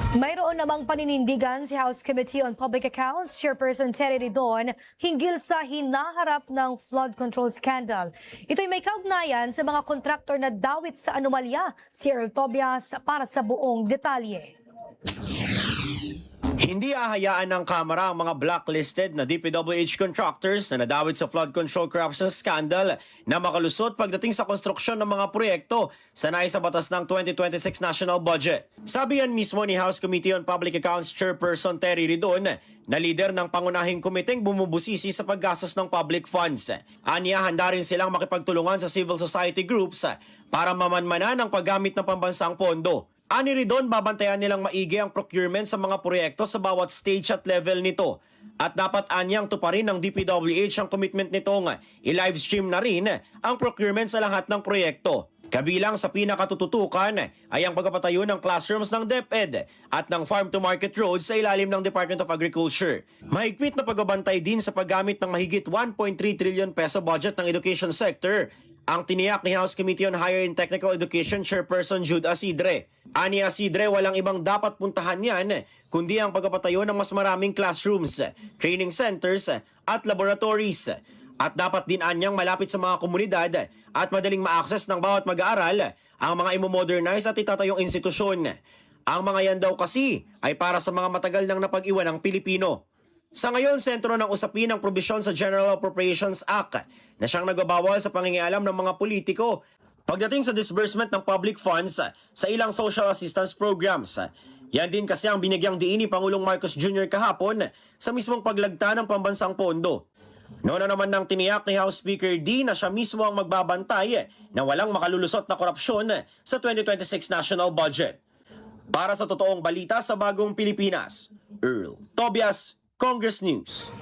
Mayroon namang paninindigan si House Committee on Public Accounts Chairperson Terry Ridon hinggil sa hinaharap ng flood control scandal. Ito'y may kaugnayan sa mga kontraktor na dawit sa anomalya. Si Earl Tobias para sa buong detalye. Hindi ahayaan ng Kamara ang mga blacklisted na DPWH contractors na nadawit sa flood control corruption scandal na makalusot pagdating sa konstruksyon ng mga proyekto sanay sa batas ng 2026 national budget. Sabi yan mismo ni House Committee on Public Accounts Chairperson Terry Ridon na lider ng pangunahing komiteng bumubusisi sa paggastos ng public funds. Aniya, handa rin silang makipagtulungan sa civil society groups para mamanmanan ang paggamit ng pambansang pondo. Ani Ridon, babantayan nilang maigi ang procurement sa mga proyekto sa bawat stage at level nito. At dapat anyang tuparin ng DPWH ang commitment nitong i-livestream na rin ang procurement sa lahat ng proyekto. Kabilang sa pinakatututukan ay ang pagpapatayo ng classrooms ng DepEd at ng farm-to-market roads sa ilalim ng Department of Agriculture. Mahigpit na pagbabantay din sa paggamit ng mahigit 1.3 trillion peso budget ng education sector ang tiniyak ni House Committee on Higher and Technical Education Chairperson Jude Asidre. Ani Asidre, walang ibang dapat puntahan yan kundi ang pagpapatayo ng mas maraming classrooms, training centers at laboratories. At dapat din anyang malapit sa mga komunidad at madaling ma-access ng bawat mag-aaral ang mga imomodernize at itatayong institusyon. Ang mga yan daw kasi ay para sa mga matagal nang napag-iwan ng Pilipino. Sa ngayon, sentro ng usapin ang probisyon sa General Appropriations Act na siyang nagbabawal sa pangingialam ng mga politiko pagdating sa disbursement ng public funds sa ilang social assistance programs. Yan din kasi ang binigyang diin ni Pangulong Marcos Jr. kahapon sa mismong paglagta ng pambansang pondo. Noon naman nang tiniyak ni House Speaker D na siya mismo ang magbabantay na walang makalulusot na korupsyon sa 2026 national budget. Para sa totoong balita sa bagong Pilipinas, Earl Tobias, Congress News.